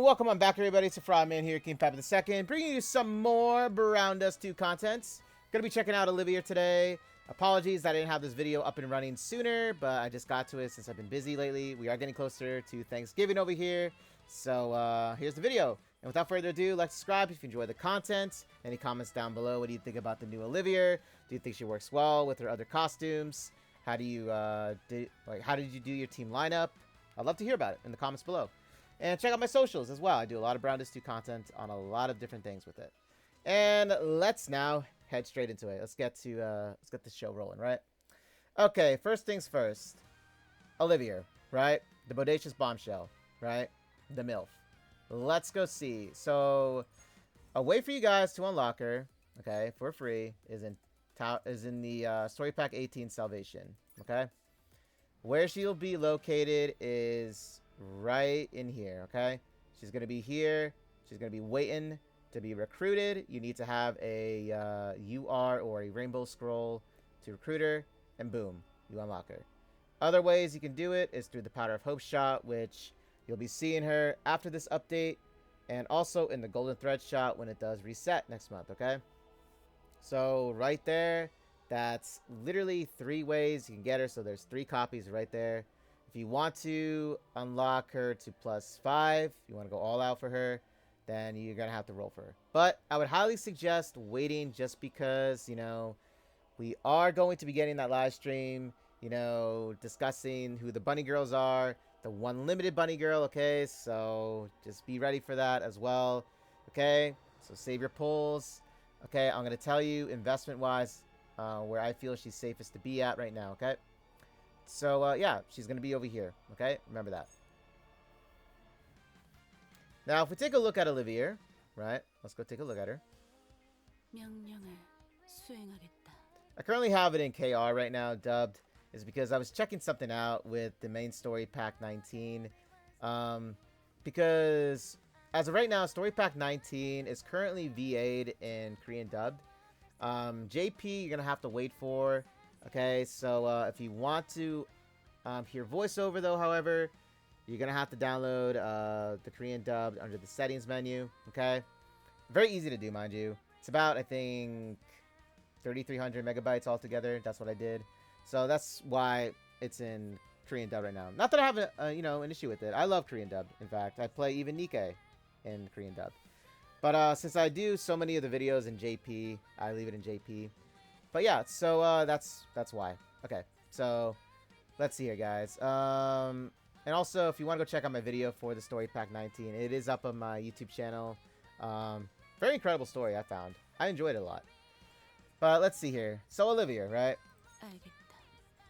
Welcome on back, everybody. It's a Frogman here, King Pep II, bringing you some more Around Us 2 content. Gonna be checking out Olivia today. Apologies that I didn't have this video up and running sooner, but I just got to it since I've been busy lately. We are getting closer to Thanksgiving over here, so here's the video. And without further ado, like, subscribe if you enjoy the content. Any comments down below? What do you think about the new Olivia? Do you think she works well with her other costumes? How do you how did you do your team lineup? I'd love to hear about it in the comments below. And check out my socials as well. I do a lot of Around Us 2 content on a lot of different things with it. And let's now head straight into it. Let's get the show rolling, right? Okay, first things first. Olivia, right? The bodacious bombshell, right? The MILF. Let's go see. So, a way for you guys to unlock her, okay, for free, is in the Story Pack 18 Salvation, okay? Where she'll be located is right in here, okay? She's going to be here. She's going to be waiting to be recruited. You need to have a UR or a rainbow scroll to recruit her, and boom, you unlock her. Other ways you can do it is through the Powder of Hope shot, which you'll be seeing her after this update, and also in the Golden Thread shot when it does reset next month, okay? So right there, that's literally 3 ways you can get her. So there's 3 copies right there. If you want to unlock her to +5, if you want to go all out for her, then you're going to have to roll for her. But I would highly suggest waiting, just because, you know, we are going to be getting that live stream, you know, discussing who the bunny girls are, the one limited bunny girl, okay? So just be ready for that as well, okay? So save your pulls, okay? I'm going to tell you investment-wise where I feel she's safest to be at right now, okay? So, yeah, she's going to be over here, okay? Remember that. Now, if we take a look at Olivia, right? Let's go take a look at her. I currently have it in KR right now, dubbed. Is because I was checking something out with the main story pack 19. Because as of right now, story pack 19 is currently VA'd in Korean dubbed. JP, you're going to have to wait for. Okay, so if you want to hear voiceover, though, however, you're going to have to download the Korean dubbed under the settings menu, okay? Very easy to do, mind you. It's about, I think, 3,300 megabytes altogether. That's what I did. So that's why it's in Korean dub right now. Not that I have an issue with it. I love Korean dub. In fact, I play even Nikkei in Korean dub. But since I do so many of the videos in JP, I leave it in JP. But yeah, so that's why. Okay, so let's see here, guys. And also, if you want to go check out my video for the Story Pack 19, it is up on my YouTube channel. Very incredible story, I found. I enjoyed it a lot. But let's see here. So Olivia, right?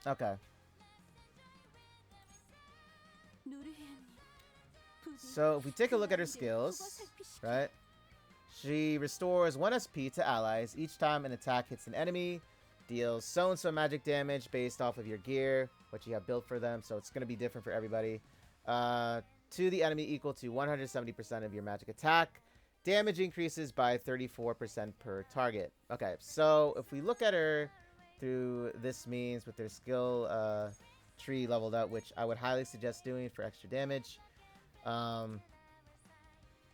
Okay. So if we take a look at her skills, right? She restores 1 SP to allies each time an attack hits an enemy. Deals so-and-so magic damage based off of your gear, what you have built for them. So it's going to be different for everybody. To the enemy equal to 170% of your magic attack. Damage increases by 34% per target. Okay, so if we look at her through this means with their skill tree leveled up, which I would highly suggest doing for extra damage.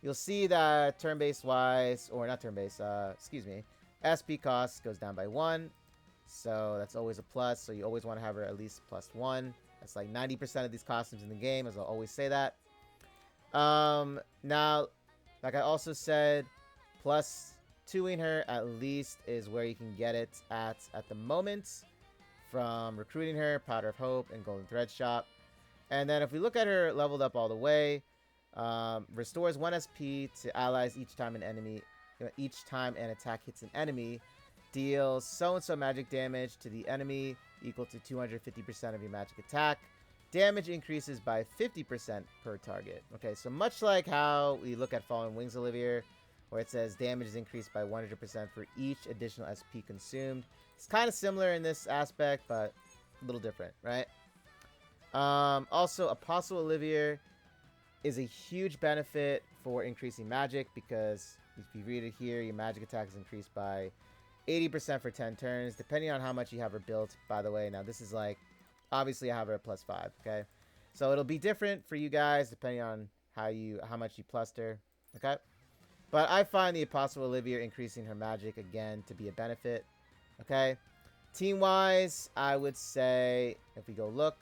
You'll see that turn-based wise, or not turn-based, excuse me, SP cost goes down by 1. So that's always a plus. So you always want to have her at least +1. That's like 90% of these costumes in the game, as I'll always say that. Now, like I also said, +2ing her at least is where you can get it at the moment. From recruiting her, Powder of Hope, and Golden Thread Shop. And then if we look at her leveled up all the way, restores 1 SP to allies each time an attack hits an enemy. Deals so-and-so magic damage to the enemy equal to 250% of your magic attack. Damage increases by 50% per target. Okay, so much like how we look at Faithful Wings Olivier, where it says damage is increased by 100% for each additional SP consumed. It's kind of similar in this aspect, but a little different, right? Also, Apostle Olivier is a huge benefit for increasing magic, because if you read it here, your magic attack is increased by 80% for 10 turns, depending on how much you have her built, by the way. Now, this is like, obviously I have her at +5, okay? So it'll be different for you guys, depending on how much you plussed her. Okay. But I find the Apostle Olivia increasing her magic again to be a benefit. Okay. Team-wise, I would say, if we go look,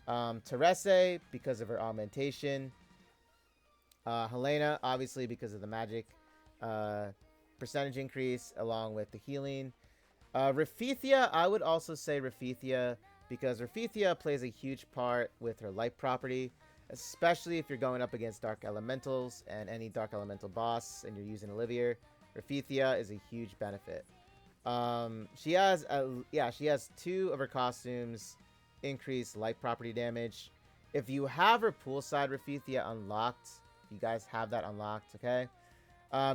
Terese, because of her augmentation. Helena, obviously, because of the magic percentage increase, along with the healing. Rafithia, I would also say Rafithia, because Rafithia plays a huge part with her light property, especially if you're going up against Dark Elementals and any Dark Elemental boss and you're using Olivia. Rafithia is a huge benefit. She has 2 of her costumes increase light property damage. If you have her poolside Rafithia unlocked, you guys have that unlocked, okay?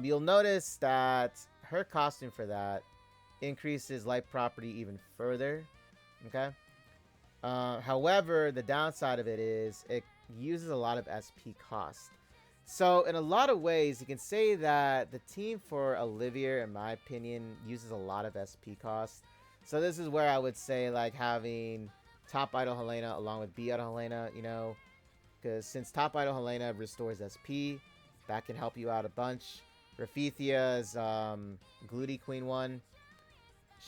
You'll notice that her costume for that increases light property even further, okay? However, the downside of it is it uses a lot of SP cost. So in a lot of ways, you can say that the team for Olivia, in my opinion, uses a lot of SP cost. So this is where I would say like having top idol Helena along with B idol Helena, you know, because since top idol Helena restores SP, that can help you out a bunch. Rafithia's Gluty Queen 1.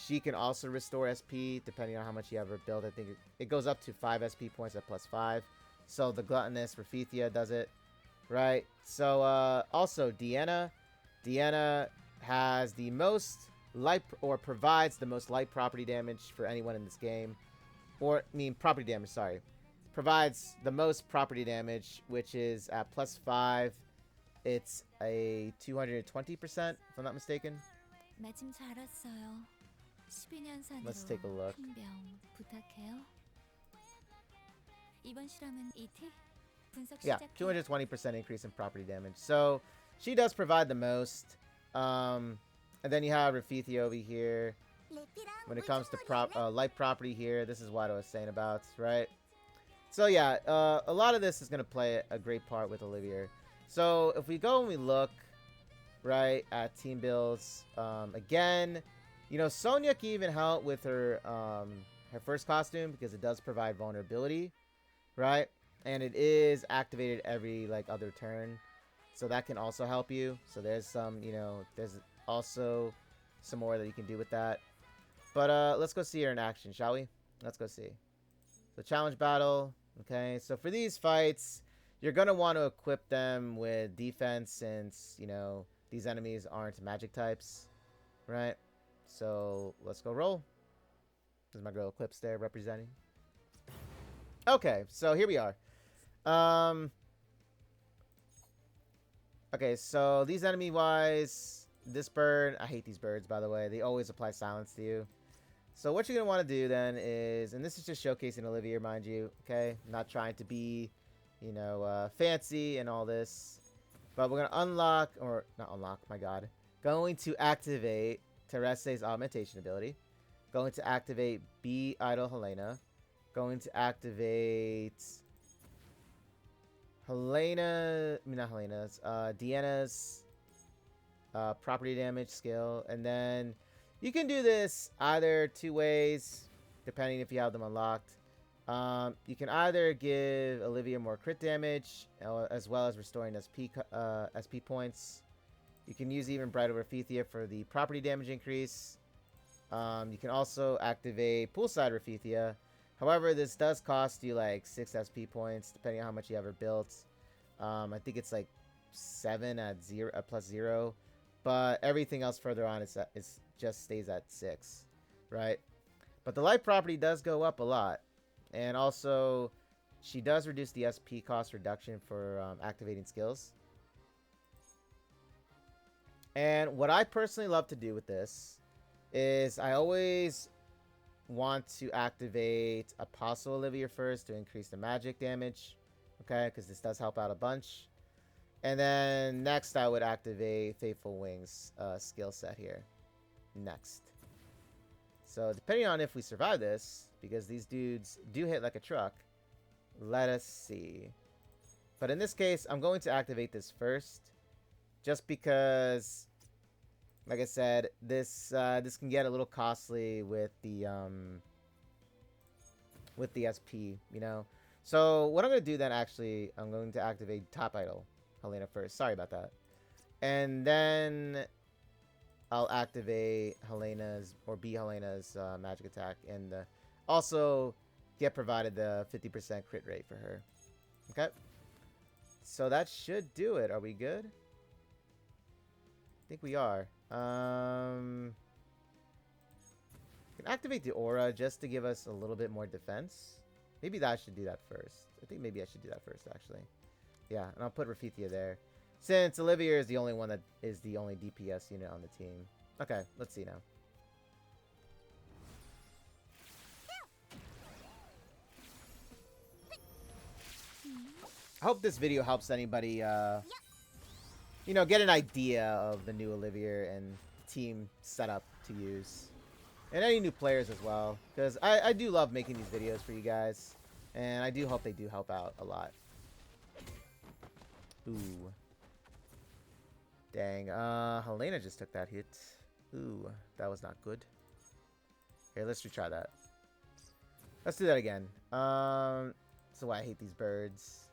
She can also restore SP depending on how much you have her build. I think it goes up to 5 SP points at +5. So the Gluttonous Rafithia does it, right? So also Deanna. Deanna has the most light, or provides the most light property damage for anyone in this game. Or, I mean, property damage, sorry. Provides the most property damage, which is at +5. It's a 220%, if I'm not mistaken. Let's take a look. Yeah, 220% increase in property damage. So she does provide the most. And then you have Rafithia over here. When it comes to light property here, this is what I was saying about, right? So yeah, a lot of this is going to play a great part with Olivia. So if we go and we look, right, at team builds, again, you know, Sonya can even help with her her first costume because it does provide vulnerability, right? And it is activated every like other turn, so that can also help you. So there's some, you know, there's also some more that you can do with that. But let's go see her in action, shall we? Let's go see. So challenge battle. Okay, so for these fights, you're going to want to equip them with defense since, you know, these enemies aren't magic types, right? So let's go roll. There's my girl Eclipse there representing. Okay, so here we are. Okay, so these enemy-wise, this bird, I hate these birds, by the way. They always apply silence to you. So what you're going to want to do then is, and this is just showcasing Olivia, mind you, okay? Not trying to be, you know, fancy and all this. But we're going to unlock, or not unlock, my god. Going to activate Terese's augmentation ability. Going to activate B Idol Helena. Going to activate Deanna's property damage skill. And then you can do this either 2 ways, depending if you have them unlocked. You can either give Olivia more crit damage, as well as restoring SP points. You can use even Brighter Rafithia for the property damage increase. You can also activate Poolside Rafithia. However, this does cost you like 6 SP points, depending on how much you ever built. I think it's like 7 at +0. But everything else further on is just stays at 6, right? But the light property does go up a lot. And also, she does reduce the SP cost reduction for activating skills. And what I personally love to do with this is I always want to activate Apostle Olivia first to increase the magic damage. Okay, because this does help out a bunch. And then next I would activate Faithful Wings skill set here. Next. So depending on if we survive this, because these dudes do hit like a truck, let us see. But in this case, I'm going to activate this first. Just because, like I said, this can get a little costly with the SP, you know. So what I'm going to do then, actually, I'm going to activate top idol Helena first. Sorry about that. And then I'll activate Helena's, or B Helena's magic attack. And also get provided the 50% crit rate for her. Okay. So that should do it. Are we good? I think we are. Can activate the aura just to give us a little bit more defense. Maybe that should do that first. I think maybe I should do that first, actually. Yeah, and I'll put Rafithia there. Since Olivia is the only one that is the only DPS unit on the team. Okay, let's see now. I hope this video helps anybody, you know, get an idea of the new Olivia and team setup to use. And any new players as well. Because I do love making these videos for you guys. And I do hope they do help out a lot. Ooh. Dang. Helena just took that hit. Ooh, that was not good. Here, let's retry that. Let's do that again. So I hate these birds.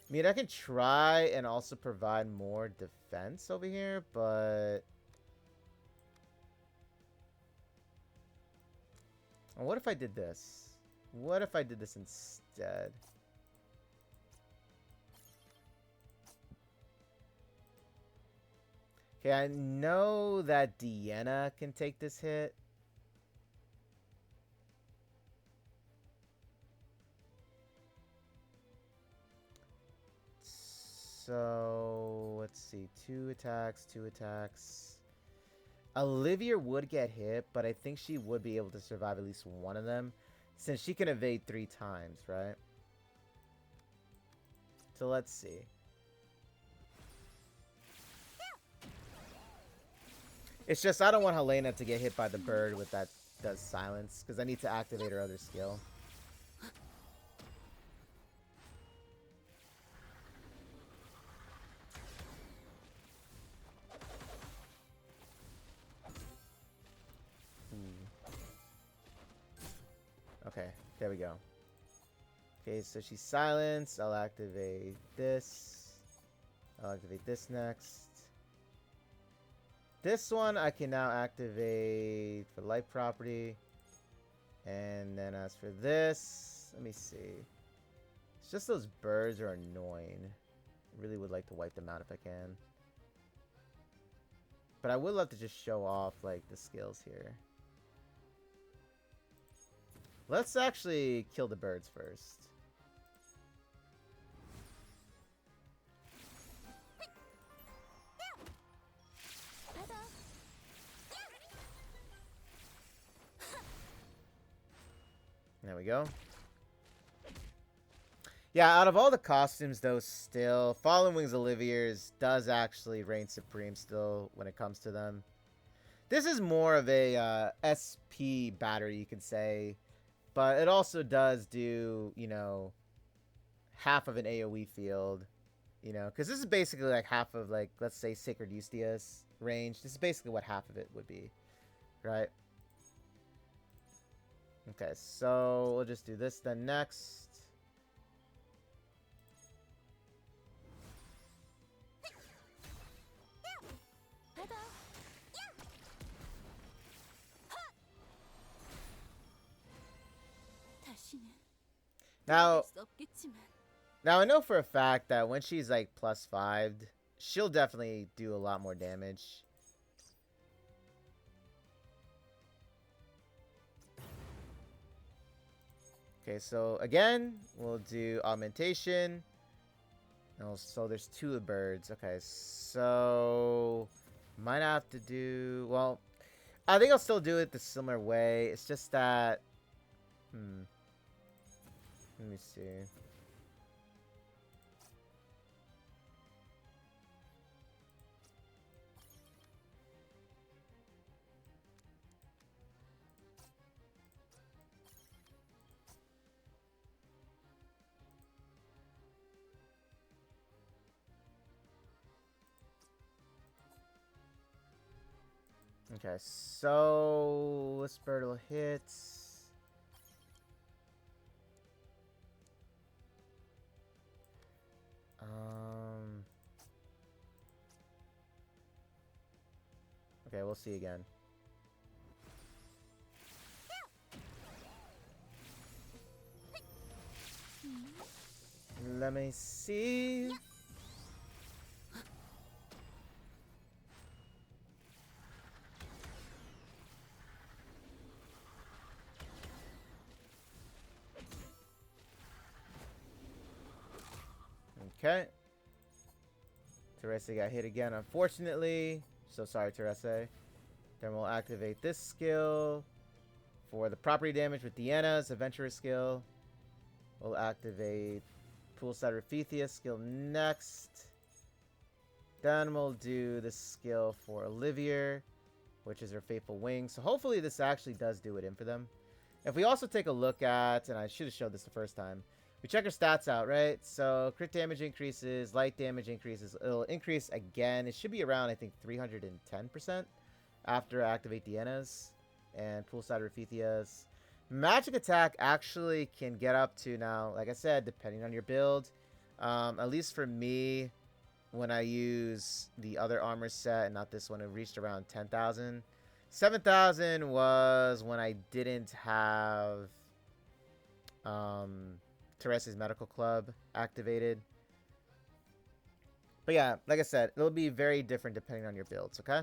I mean, I can try and also provide more defense over here, but... what if I did this? What if I did this instead? Okay, I know that Deanna can take this hit. So, let's see. 2 attacks, 2 attacks. Olivia would get hit, but I think she would be able to survive at least one of them, since she can evade 3 times, right? So let's see. It's just I don't want Helena to get hit by the bird with that does silence, because I need to activate her other skill. Okay, there we go. Okay, so she's silenced. I'll activate this. I'll activate this next. This one I can now activate for life property. And then as for this, let me see. It's just those birds are annoying. I really would like to wipe them out if I can. But I would love to just show off like the skills here. Let's actually kill the birds first. There we go. Yeah, out of all the costumes, though, still, Faithful Wings Olivier's does actually reign supreme still when it comes to them. This is more of a SP battery, you could say. But it also does do, you know, half of an AoE field. You know, because this is basically like half of, like, let's say Sacred Eustace range. This is basically what half of it would be. Right? Okay, so we'll just do this then next. Now I know for a fact that when she's like +5'd, she'll definitely do a lot more damage. Okay, so again, we'll do augmentation. So there's 2 birds. Okay, so might have to do, well, I think I'll still do it the similar way. It's just that, let me see. Okay, so this bird will hit. Okay, we'll see again. Let me see. Okay. Teresa got hit again, unfortunately. So sorry, Teresa. Then we'll activate this skill for the property damage with Deanna's adventurous skill. We'll activate Poolside Raphethia skill next. Then we'll do the skill for Olivia, which is her Faithful Wings. So hopefully this actually does do it in for them. If we also take a look at, and I should have showed this the first time, we check her stats out, right? So crit damage increases, light damage increases. It'll increase again. It should be around, I think, 310% after I activate Deanna's and Poolside Raphetia's. Magic attack actually can get up to now, like I said, depending on your build. At least for me, when I use the other armor set and not this one, it reached around 10,000. 7,000 was when I didn't have Teresa's Medical Club activated. But yeah, like I said, it'll be very different depending on your builds, okay?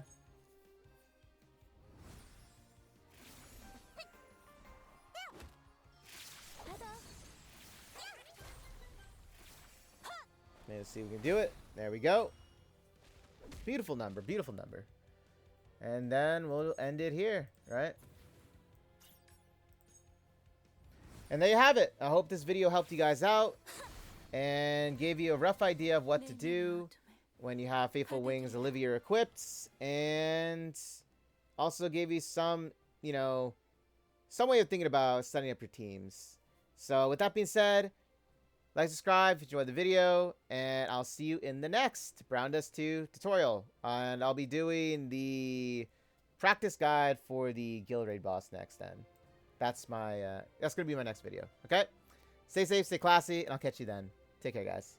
Let's see if we can do it. There we go. Beautiful number, beautiful number. And then we'll end it here, right? And there you have it. I hope this video helped you guys out and gave you a rough idea of what to do when you have Faithful Wings Olivier equipped, and also gave you some, you know, some way of thinking about setting up your teams. So with that being said, like, subscribe if you enjoyed the video, and I'll see you in the next Brown Dust 2 tutorial. And I'll be doing the practice guide for the Guild Raid boss next then. That's my, that's going to be my next video. Okay? Stay safe, stay classy, and I'll catch you then. Take care, guys.